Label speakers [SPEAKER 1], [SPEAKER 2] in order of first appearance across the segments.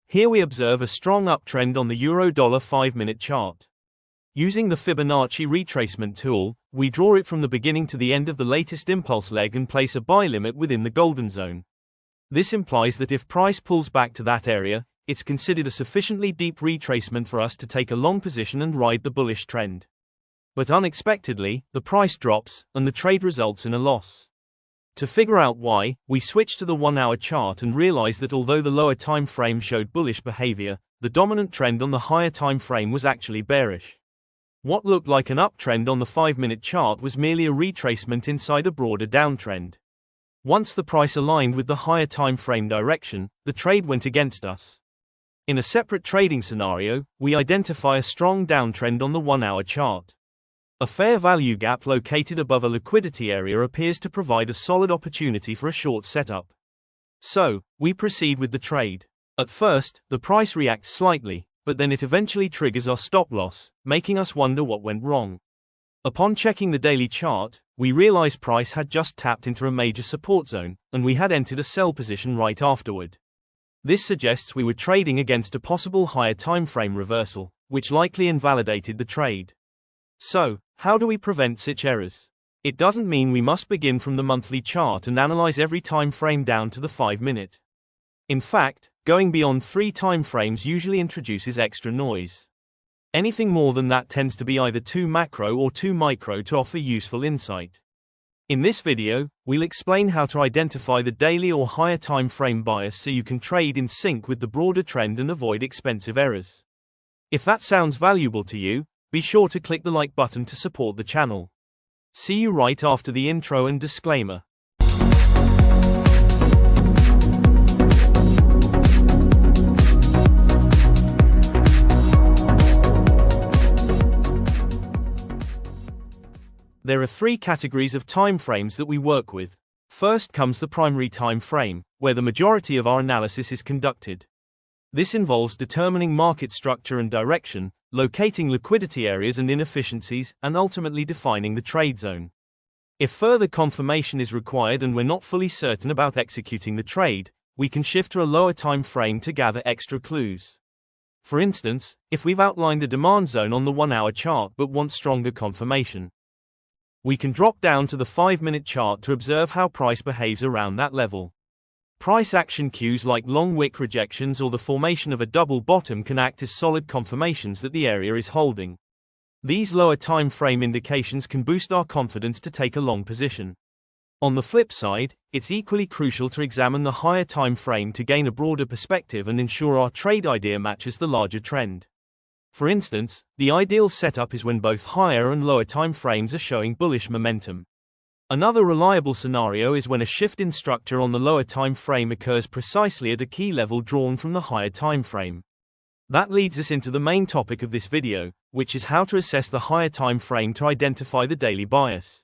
[SPEAKER 1] Here we observe a strong uptrend on the Euro-Dollar 5-minute chart. Using the Fibonacci retracement tool, we draw it from the beginning to the end of the latest impulse leg and place a buy limit within the golden zone. This implies that if price pulls back to that area, it's considered a sufficiently deep retracement for us to take a long position and ride the bullish trend. But unexpectedly, the price drops, and the trade results in a loss. To figure out why, we switch to the 1-hour chart and realize that although the lower time frame showed bullish behavior, the dominant trend on the higher time frame was actually bearish. What looked like an uptrend on the 5-minute chart was merely a retracement inside a broader downtrend. Once the price aligned with the higher time frame direction, the trade went against us. In a separate trading scenario, we identify a strong downtrend on the 1-hour chart. A fair value gap located above a liquidity area appears to provide a solid opportunity for a short setup. So, we proceed with the trade. At first, the price reacts slightly, but then it eventually triggers our stop loss, making us wonder what went wrong. Upon checking the daily chart, we realize price had just tapped into a major support zone, and we had entered a sell position right afterward. This suggests we were trading against a possible higher time frame reversal, which likely invalidated the trade. So, how do we prevent such errors? It doesn't mean we must begin from the monthly chart and analyze every time frame down to the 5-minute. In fact, going beyond 3 time frames usually introduces extra noise. Anything more than that tends to be either too macro or too micro to offer useful insight. In this video, we'll explain how to identify the daily or higher time frame bias so you can trade in sync with the broader trend and avoid expensive errors. If that sounds valuable to you, be sure to click the like button to support the channel. See you right after the intro and disclaimer. There are 3 categories of time frames that we work with. First comes the primary time frame, where the majority of our analysis is conducted. This involves determining market structure and direction, locating liquidity areas and inefficiencies, and ultimately defining the trade zone. If further confirmation is required and we're not fully certain about executing the trade, we can shift to a lower time frame to gather extra clues. For instance, if we've outlined a demand zone on the 1-hour chart but want stronger confirmation, we can drop down to the 5-minute chart to observe how price behaves around that level. Price action cues like long wick rejections or the formation of a double bottom can act as solid confirmations that the area is holding. These lower time frame indications can boost our confidence to take a long position. On the flip side, it's equally crucial to examine the higher time frame to gain a broader perspective and ensure our trade idea matches the larger trend. For instance, the ideal setup is when both higher and lower time frames are showing bullish momentum. Another reliable scenario is when a shift in structure on the lower time frame occurs precisely at a key level drawn from the higher time frame. That leads us into the main topic of this video, which is how to assess the higher time frame to identify the daily bias.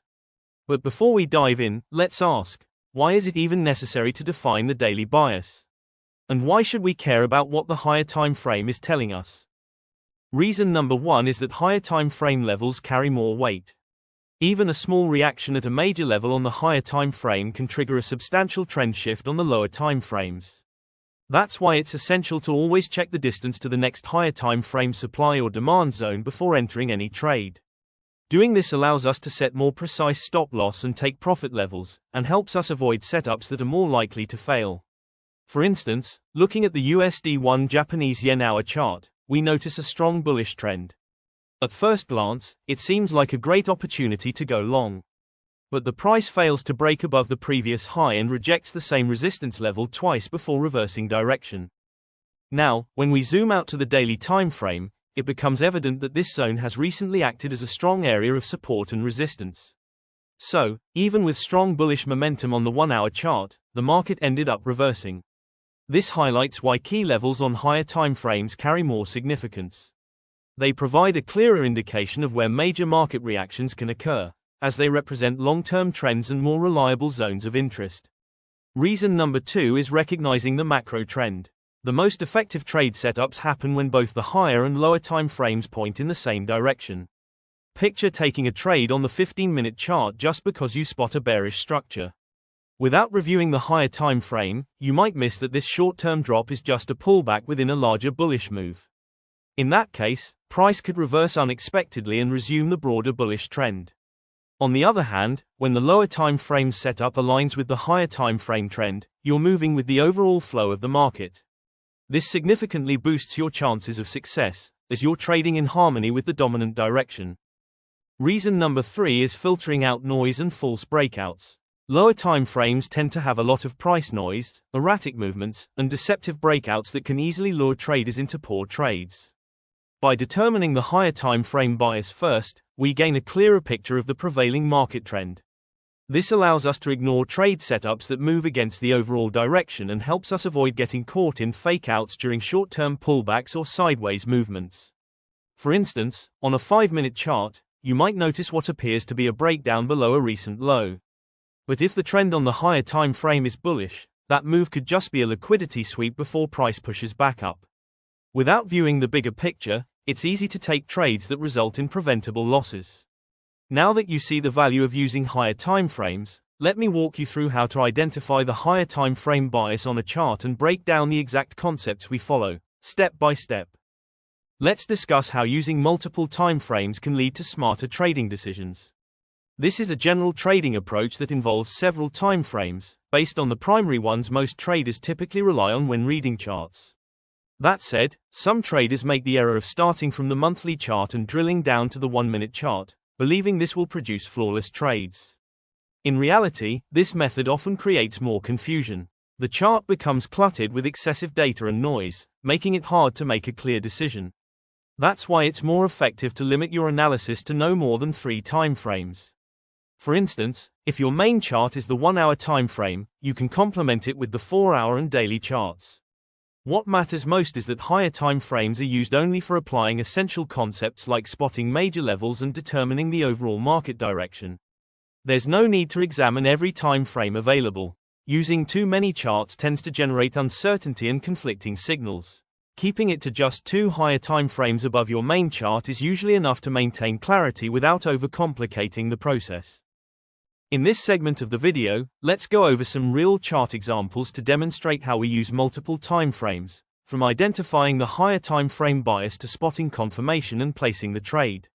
[SPEAKER 1] But before we dive in, let's ask, why is it even necessary to define the daily bias? And why should we care about what the higher time frame is telling us? Reason number 1 is that higher time frame levels carry more weight. Even a small reaction at a major level on the higher time frame can trigger a substantial trend shift on the lower time frames. That's why it's essential to always check the distance to the next higher time frame supply or demand zone before entering any trade. Doing this allows us to set more precise stop loss and take profit levels, and helps us avoid setups that are more likely to fail. For instance, looking at the USD1 Japanese Yen hour chart, we notice a strong bullish trend. At first glance, it seems like a great opportunity to go long. But the price fails to break above the previous high and rejects the same resistance level twice before reversing direction. Now, when we zoom out to the daily time frame, it becomes evident that this zone has recently acted as a strong area of support and resistance. So, even with strong bullish momentum on the 1-hour chart, the market ended up reversing. This highlights why key levels on higher time frames carry more significance. They provide a clearer indication of where major market reactions can occur, as they represent long-term trends and more reliable zones of interest. Reason number 2 is recognizing the macro trend. The most effective trade setups happen when both the higher and lower time frames point in the same direction. Picture taking a trade on the 15-minute chart just because you spot a bearish structure. Without reviewing the higher time frame, you might miss that this short-term drop is just a pullback within a larger bullish move. In that case, price could reverse unexpectedly and resume the broader bullish trend. On the other hand, when the lower time frame setup aligns with the higher time frame trend, you're moving with the overall flow of the market. This significantly boosts your chances of success, as you're trading in harmony with the dominant direction. Reason number 3 is filtering out noise and false breakouts. Lower time frames tend to have a lot of price noise, erratic movements, and deceptive breakouts that can easily lure traders into poor trades. By determining the higher time frame bias first, we gain a clearer picture of the prevailing market trend. This allows us to ignore trade setups that move against the overall direction and helps us avoid getting caught in fake outs during short-term pullbacks or sideways movements. For instance, on a 5-minute chart, you might notice what appears to be a breakdown below a recent low. But if the trend on the higher time frame is bullish, that move could just be a liquidity sweep before price pushes back up. Without viewing the bigger picture, it's easy to take trades that result in preventable losses. Now that you see the value of using higher time frames, let me walk you through how to identify the higher time frame bias on a chart and break down the exact concepts we follow, step by step. Let's discuss how using multiple time frames can lead to smarter trading decisions. This is a general trading approach that involves several time frames, based on the primary ones most traders typically rely on when reading charts. That said, some traders make the error of starting from the monthly chart and drilling down to the 1-minute chart, believing this will produce flawless trades. In reality, this method often creates more confusion. The chart becomes cluttered with excessive data and noise, making it hard to make a clear decision. That's why it's more effective to limit your analysis to no more than 3 time frames. For instance, if your main chart is the 1-hour time frame, you can complement it with the 4-hour and daily charts. What matters most is that higher time frames are used only for applying essential concepts like spotting major levels and determining the overall market direction. There's no need to examine every time frame available. Using too many charts tends to generate uncertainty and conflicting signals. Keeping it to just 2 higher time frames above your main chart is usually enough to maintain clarity without overcomplicating the process. In this segment of the video, let's go over some real chart examples to demonstrate how we use multiple time frames, from identifying the higher time frame bias to spotting confirmation and placing the trade.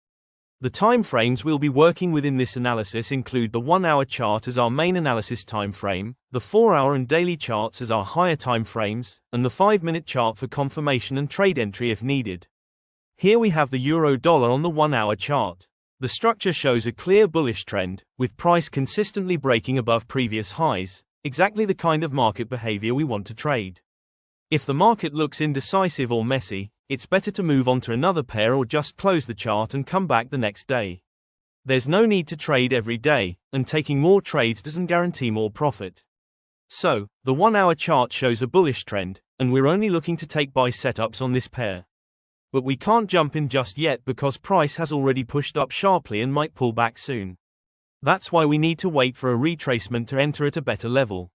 [SPEAKER 1] The time frames we'll be working with in this analysis include the 1-hour chart as our main analysis time frame, the 4-hour and daily charts as our higher time frames, and the 5-minute chart for confirmation and trade entry if needed. Here we have the euro-dollar on the 1-hour chart. The structure shows a clear bullish trend, with price consistently breaking above previous highs, exactly the kind of market behavior we want to trade. If the market looks indecisive or messy, it's better to move on to another pair or just close the chart and come back the next day. There's no need to trade every day, and taking more trades doesn't guarantee more profit. So, the 1-hour chart shows a bullish trend, and we're only looking to take buy setups on this pair. But we can't jump in just yet because price has already pushed up sharply and might pull back soon. That's why we need to wait for a retracement to enter at a better level.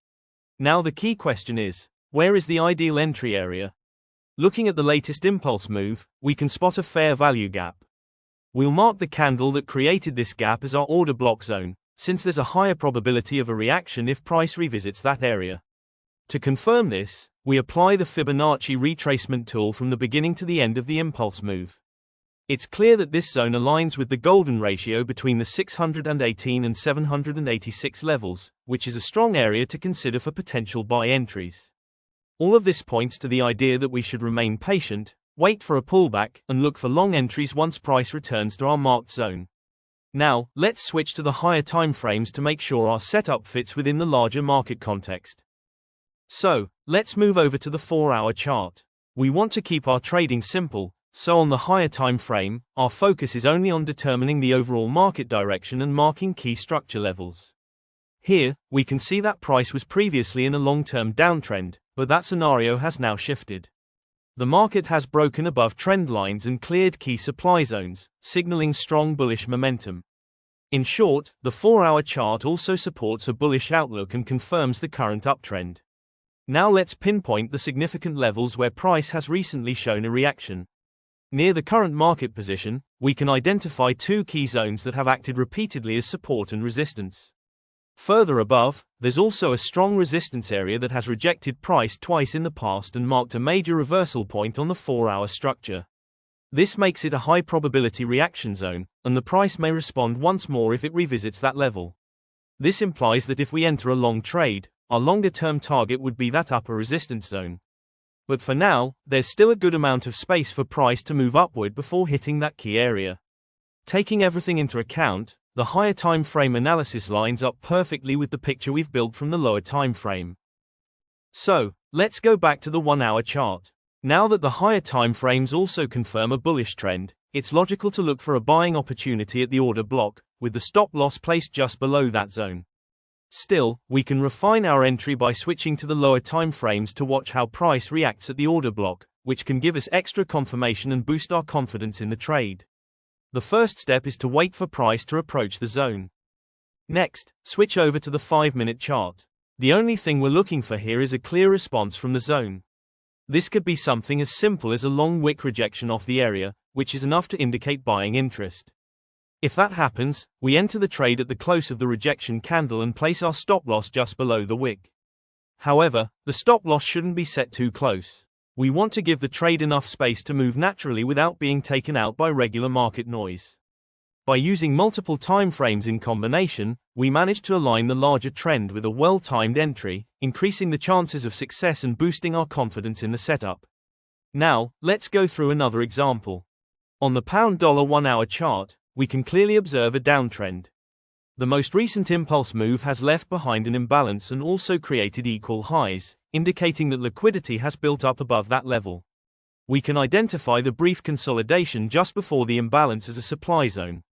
[SPEAKER 1] Now the key question is, where is the ideal entry area? Looking at the latest impulse move, we can spot a fair value gap. We'll mark the candle that created this gap as our order block zone, since there's a higher probability of a reaction if price revisits that area. To confirm this, we apply the Fibonacci retracement tool from the beginning to the end of the impulse move. It's clear that this zone aligns with the golden ratio between the 618 and 786 levels, which is a strong area to consider for potential buy entries. All of this points to the idea that we should remain patient, wait for a pullback, and look for long entries once price returns to our marked zone. Now, let's switch to the higher time frames to make sure our setup fits within the larger market context. So, let's move over to the 4-hour chart. We want to keep our trading simple, so on the higher time frame, our focus is only on determining the overall market direction and marking key structure levels. Here, we can see that price was previously in a long-term downtrend, but that scenario has now shifted. The market has broken above trend lines and cleared key supply zones, signaling strong bullish momentum. In short, the 4-hour chart also supports a bullish outlook and confirms the current uptrend. Now let's pinpoint the significant levels where price has recently shown a reaction. Near the current market position, we can identify 2 key zones that have acted repeatedly as support and resistance. Further above, there's also a strong resistance area that has rejected price twice in the past and marked a major reversal point on the 4-hour structure. This makes it a high probability reaction zone, and the price may respond once more if it revisits that level. This implies that if we enter a long trade, our longer-term target would be that upper resistance zone. But for now, there's still a good amount of space for price to move upward before hitting that key area. Taking everything into account, the higher time frame analysis lines up perfectly with the picture we've built from the lower time frame. So, let's go back to the 1-hour chart. Now that the higher time frames also confirm a bullish trend, it's logical to look for a buying opportunity at the order block, with the stop loss placed just below that zone. Still, we can refine our entry by switching to the lower time frames to watch how price reacts at the order block, which can give us extra confirmation and boost our confidence in the trade. The first step is to wait for price to approach the zone. Next, switch over to the 5-minute chart. The only thing we're looking for here is a clear response from the zone. This could be something as simple as a long wick rejection off the area, which is enough to indicate buying interest. If that happens, we enter the trade at the close of the rejection candle and place our stop loss just below the wick. However, the stop loss shouldn't be set too close. We want to give the trade enough space to move naturally without being taken out by regular market noise. By using multiple time frames in combination, we manage to align the larger trend with a well-timed entry, increasing the chances of success and boosting our confidence in the setup. Now, let's go through another example. On the pound-dollar 1-hour chart, we can clearly observe a downtrend. The most recent impulse move has left behind an imbalance and also created equal highs, indicating that liquidity has built up above that level. We can identify the brief consolidation just before the imbalance as a supply zone.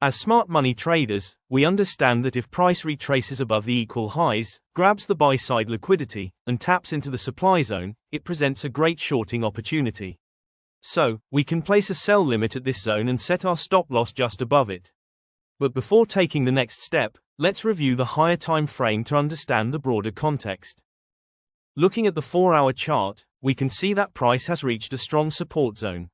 [SPEAKER 1] As smart money traders, we understand that if price retraces above the equal highs, grabs the buy-side liquidity, and taps into the supply zone, it presents a great shorting opportunity. So, we can place a sell limit at this zone and set our stop loss just above it. But before taking the next step, let's review the higher time frame to understand the broader context. Looking at the 4-hour chart, we can see that price has reached a strong support zone.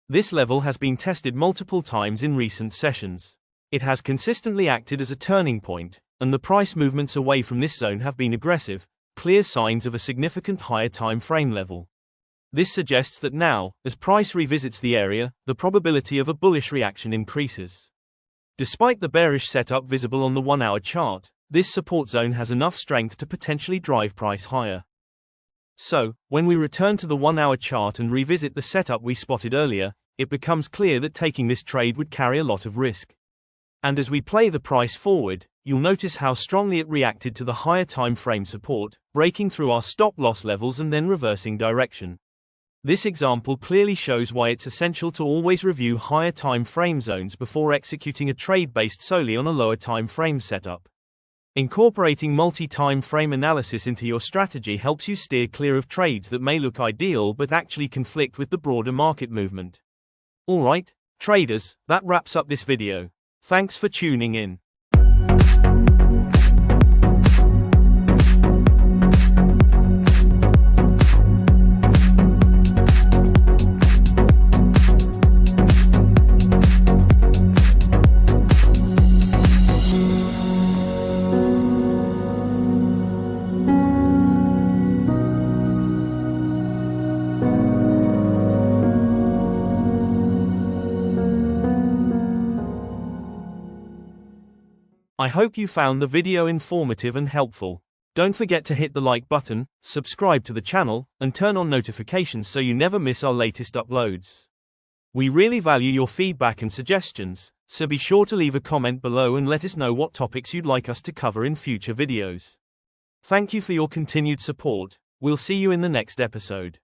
[SPEAKER 1] This level has been tested multiple times in recent sessions. It has consistently acted as a turning point, and the price movements away from this zone have been aggressive, clear signs of a significant higher time frame level. This suggests that now, as price revisits the area, the probability of a bullish reaction increases. Despite the bearish setup visible on the 1-hour chart, this support zone has enough strength to potentially drive price higher. So, when we return to the 1-hour chart and revisit the setup we spotted earlier, it becomes clear that taking this trade would carry a lot of risk. And as we play the price forward, you'll notice how strongly it reacted to the higher time frame support, breaking through our stop loss levels and then reversing direction. This example clearly shows why it's essential to always review higher time frame zones before executing a trade based solely on a lower time frame setup. Incorporating multi-time frame analysis into your strategy helps you steer clear of trades that may look ideal but actually conflict with the broader market movement. Alright, traders, that wraps up this video. Thanks for tuning in. I hope you found the video informative and helpful. Don't forget to hit the like button, subscribe to the channel, and turn on notifications so you never miss our latest uploads. We really value your feedback and suggestions, so be sure to leave a comment below and let us know what topics you'd like us to cover in future videos. Thank you for your continued support. We'll see you in the next episode.